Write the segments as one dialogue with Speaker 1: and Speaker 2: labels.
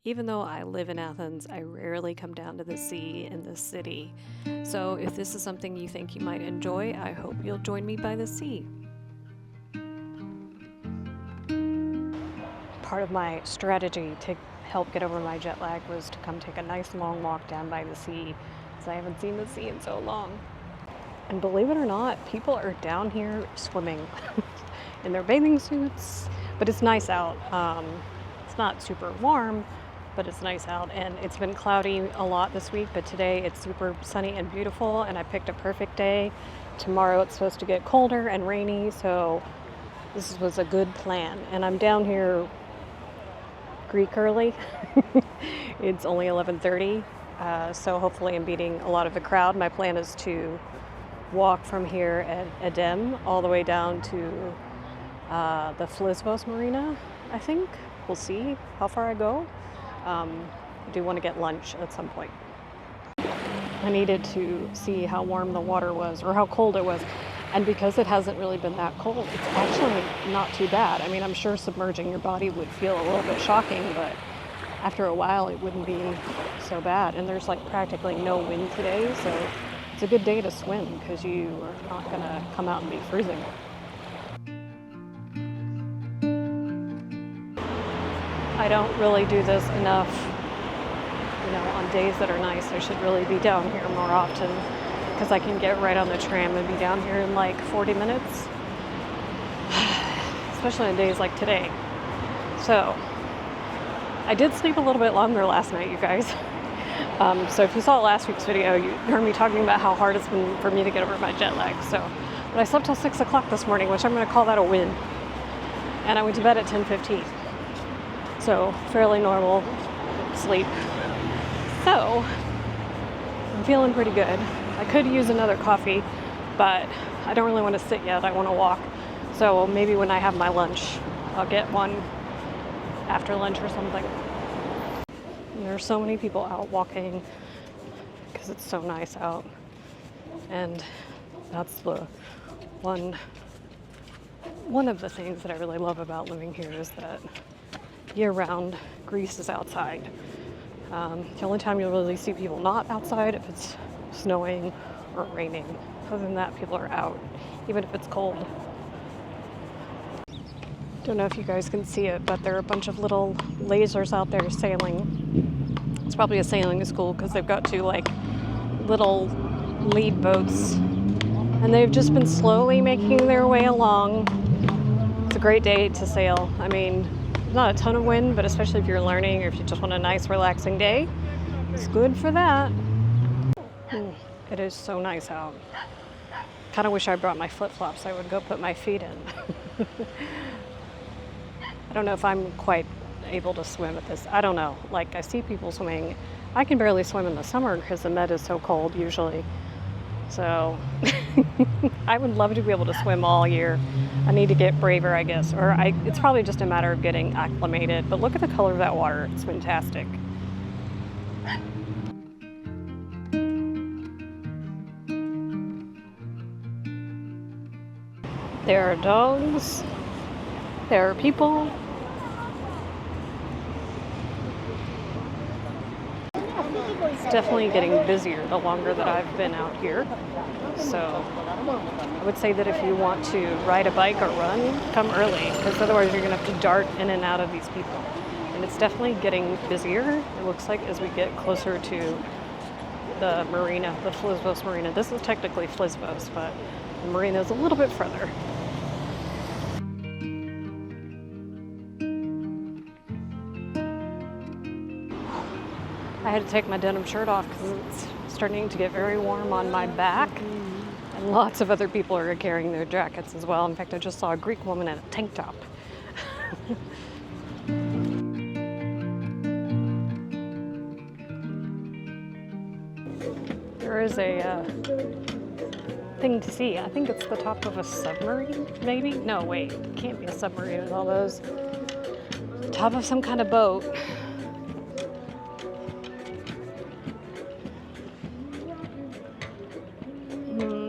Speaker 1: Even though I live in Athens, I rarely come down to the sea in this city. So if this is something you think you might enjoy, I hope you'll join me by the sea. Part of my strategy to help get over my jet lag was to come take a nice long walk down by the sea, because I haven't seen the sea in so long. And believe it or not, people are down here swimming in their bathing suits, but it's nice out. It's not super warm, but it's nice out, and it's been cloudy a lot this week, but today it's super sunny and beautiful, and I picked a perfect day. Tomorrow it's supposed to get colder and rainy, so this was a good plan. And I'm down here Greek early. It's only 11:30, so hopefully I'm beating a lot of the crowd. My plan is to walk from here at Edem all the way down to the Flisvos Marina, I think. We'll see how far I go. I do want to get lunch at some point. I needed to see how warm the water was or how cold it was. And because it hasn't really been that cold, it's actually not too bad. I mean, I'm sure submerging your body would feel a little bit shocking, but after a while it wouldn't be so bad. And there's like practically no wind today, so it's a good day to swim because you are not going to come out and be freezing. I don't really do this enough, on days that are nice. I should really be down here more often because I can get right on the tram and be down here in like 40 minutes, especially on days like today. So I did sleep a little bit longer last night, you guys. So if you saw last week's video, you heard me talking about how hard it's been for me to get over my jet lag. But I slept till 6 o'clock this morning, which I'm going to call that a win. And I went to bed at 10:15. So fairly normal sleep. So I'm feeling pretty good. I could use another coffee, but I don't really want to sit yet. I want to walk. So maybe when I have my lunch, I'll get one after lunch or something. And there are so many people out walking because it's so nice out. And that's the one of the things that I really love about living here is that year-round Greece is outside. The only time you'll really see people not outside if it's snowing or raining. Other than that, people are out, even if it's cold. Don't know if you guys can see it, but there are a bunch of little lasers out there sailing. It's probably a sailing school because they've got two like little lead boats, and they've just been slowly making their way along. It's a great day to sail. I mean, not a ton of wind, but especially if you're learning or if you just want a nice relaxing day, it's good for that. It is so nice out. Kind of wish I brought my flip-flops. I would go put my feet in. I don't know if I'm quite able to swim at this. I don't know. Like, I see people swimming. I can barely swim in the summer because the Med is so cold usually. So I would love to be able to swim all year. I need to get braver, I guess. It's probably just a matter of getting acclimated. But look at the color of that water. It's fantastic. There are dogs. There are people. It's definitely getting busier the longer that I've been out here. So I would say that if you want to ride a bike or run, come early, because otherwise you're going to have to dart in and out of these people. And it's definitely getting busier, it looks like, as we get closer to the marina, the Flisvos Marina. This is technically Flisvos, but the marina is a little bit further. I had to take my denim shirt off because it's starting to get very warm on my back. And lots of other people are carrying their jackets as well. In fact, I just saw a Greek woman in a tank top. There is a thing to see. I think it's the top of a submarine, maybe? No, wait, it can't be a submarine with all those. Top of some kind of boat.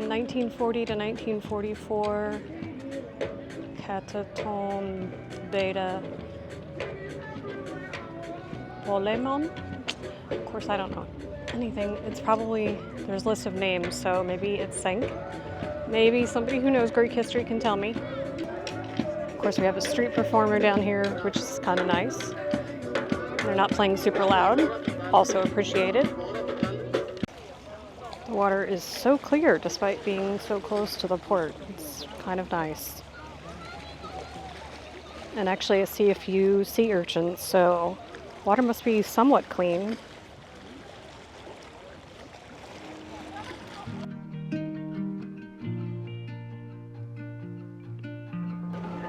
Speaker 1: 1940 to 1944, Cataton Beta. Polemon. Of course, I don't know anything. It's probably, there's a list of names, so maybe it's Sank. Maybe somebody who knows Greek history can tell me. Of course, we have a street performer down here, which is kind of nice. They're not playing super loud, also appreciated. The water is so clear despite being so close to the port. It's kind of nice. And actually I see a few sea urchins, so water must be somewhat clean.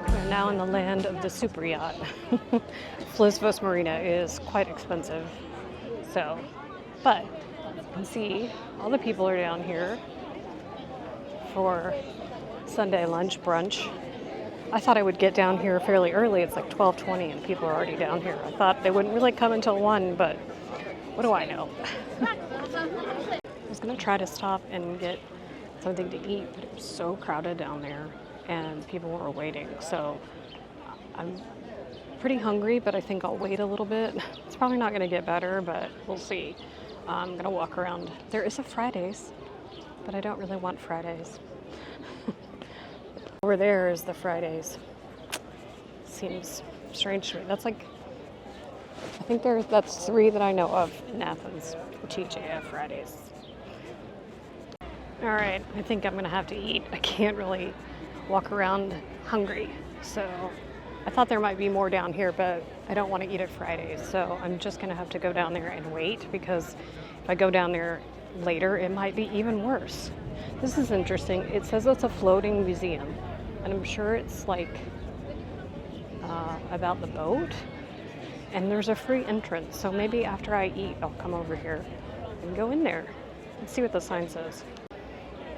Speaker 1: We're now in the land of the super yacht. Flisvos Marina is quite expensive, so, but you can see all the people are down here for Sunday lunch brunch. I thought I would get down here fairly early. It's like 12:20 and people are already down here. I thought they wouldn't really come until 1, but what do I know? I was gonna try to stop and get something to eat, but it was so crowded down there and people were waiting. So I'm pretty hungry, but I think I'll wait a little bit. It's probably not gonna get better, but we'll see. I'm gonna walk around. There is a Fridays, but I don't really want Fridays. Over there is the Fridays. Seems strange to me. That's like, I think that's 3 that I know of in Athens, TJF Fridays. All right, I think I'm gonna have to eat. I can't really walk around hungry. So I thought there might be more down here, but I don't want to eat at Fridays. So I'm just gonna have to go down there and wait, because if I go down there later, it might be even worse. This is interesting. It says it's a floating museum, and I'm sure it's like about the boat, and there's a free entrance. So maybe after I eat, I'll come over here and go in there and see what the sign says.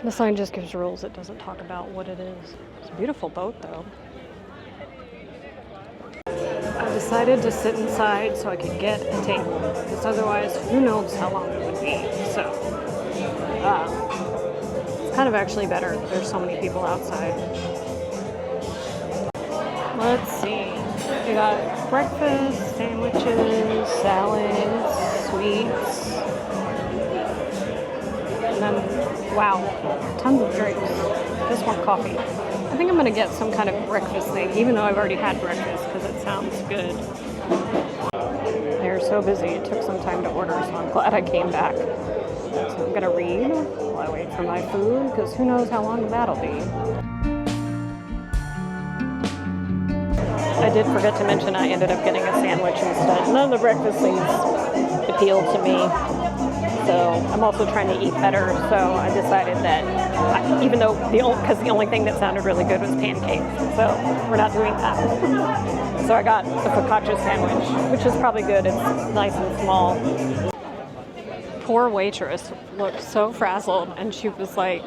Speaker 1: The sign just gives rules. It doesn't talk about what it is. It's a beautiful boat though. I decided to sit inside so I could get a table, because otherwise who knows how long it would be. So it's kind of actually better. There's so many people outside. Let's see. We got breakfast, sandwiches, salads, sweets, and then, wow, tons of drinks. Just want coffee. I think I'm gonna get some kind of breakfast thing, even though I've already had breakfast, because it sounds good. They're so busy. It took some time to order, so I'm glad I came back. So I'm gonna read while I wait for my food, because who knows how long that'll be. I did forget to mention I ended up getting a sandwich instead. None of the breakfast things appealed to me. So I'm also trying to eat better. So I decided that, even though because the only thing that sounded really good was pancakes. So we're not doing that. So I got the focaccia sandwich, which is probably good. It's nice and small. Poor waitress looked so frazzled, and she was like,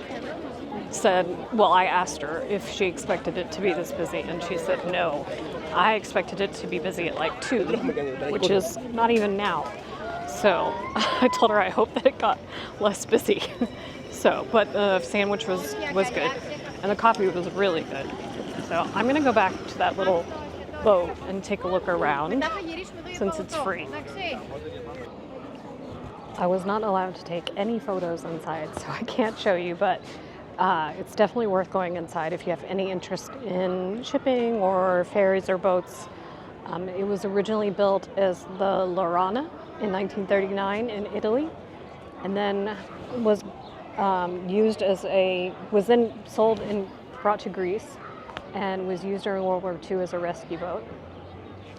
Speaker 1: I asked her if she expected it to be this busy, and she said no. I expected it to be busy at like 2, which is not even now. So I told her I hope that it got less busy. But the sandwich was good, and the coffee was really good. So I'm gonna go back to that little boat and take a look around, since it's free. I was not allowed to take any photos inside, so I can't show you, but it's definitely worth going inside if you have any interest in shipping or ferries or boats. It was originally built as the Lorana in 1939 in Italy, and then was then sold and brought to Greece, and was used during World War II as a rescue boat.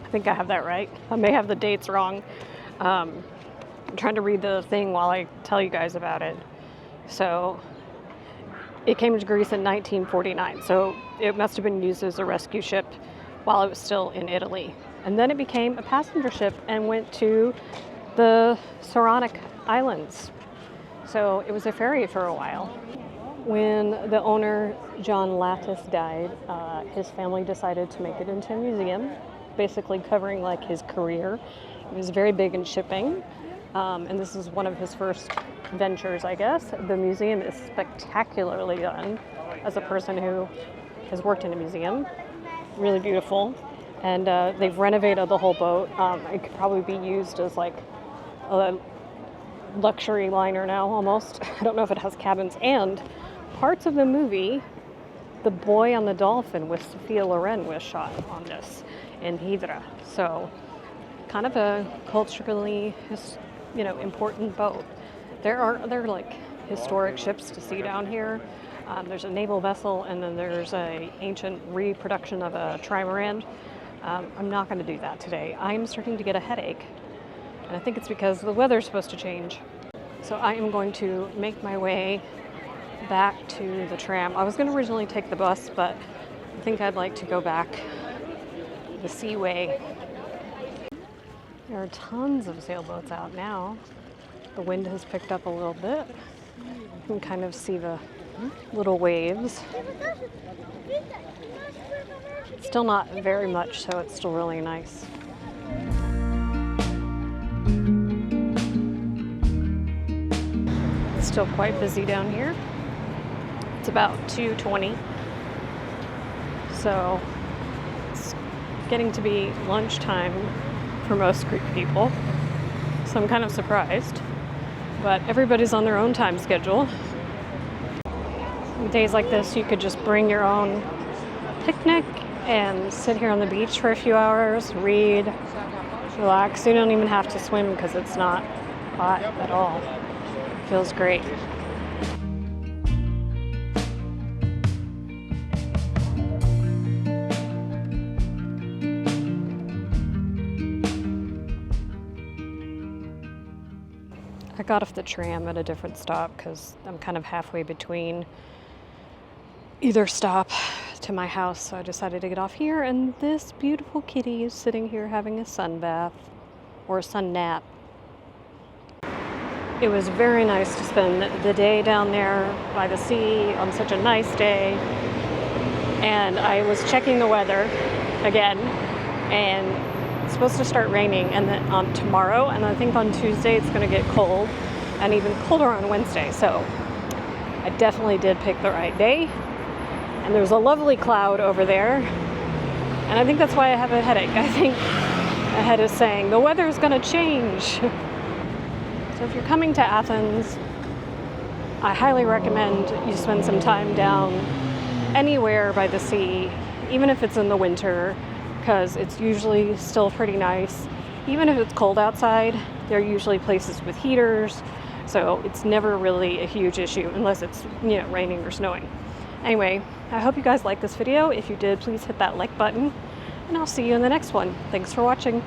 Speaker 1: I think I have that right. I may have the dates wrong. I'm trying to read the thing while I tell you guys about it. So it came to Greece in 1949, so it must have been used as a rescue ship while it was still in Italy. And then it became a passenger ship and went to the Saronic Islands. So it was a ferry for a while. When the owner, John Lattis, died, his family decided to make it into a museum, basically covering like his career. He was very big in shipping, and this is one of his first ventures, I guess. The museum is spectacularly done. As a person who has worked in a museum, really beautiful. And they've renovated the whole boat. It could probably be used as like a luxury liner now, almost. I don't know if it has cabins. And parts of the movie, The Boy on the Dolphin with Sophia Loren was shot on this in Hydra. So kind of a culturally, important boat. There are other like historic ships to see down here. There's a naval vessel, and then there's a ancient reproduction of a trimaran. I'm not going to do that today. I'm starting to get a headache, and I think it's because the weather's supposed to change. So I am going to make my way back to the tram. I was going to originally take the bus, but I think I'd like to go back the seaway. There are tons of sailboats out now. The wind has picked up a little bit. You can kind of see the little waves. Still not very much, so it's still really nice. It's still quite busy down here. It's about 2:20. So it's getting to be lunchtime for most Greek people. So I'm kind of surprised. But everybody's on their own time schedule. Days like this, you could just bring your own picnic and sit here on the beach for a few hours, read, relax. You don't even have to swim because it's not hot at all. It feels great. I got off the tram at a different stop because I'm kind of halfway between either stop to my house, so I decided to get off here, and this beautiful kitty is sitting here having a sun bath or a sun nap. It was very nice to spend the day down there by the sea on such a nice day, and I was checking the weather again, and it's supposed to start raining and then on tomorrow, and I think on Tuesday it's going to get cold and even colder on Wednesday. So I definitely did pick the right day. And there's a lovely cloud over there, and I think that's why I have a headache. I think my head is saying the weather is going to change. So if you're coming to Athens, I highly recommend you spend some time down anywhere by the sea, even if it's in the winter, because it's usually still pretty nice. Even if it's cold outside, there are usually places with heaters, so it's never really a huge issue unless it's, raining or snowing. Anyway, I hope you guys liked this video. If you did, please hit that like button, and I'll see you in the next one. Thanks for watching.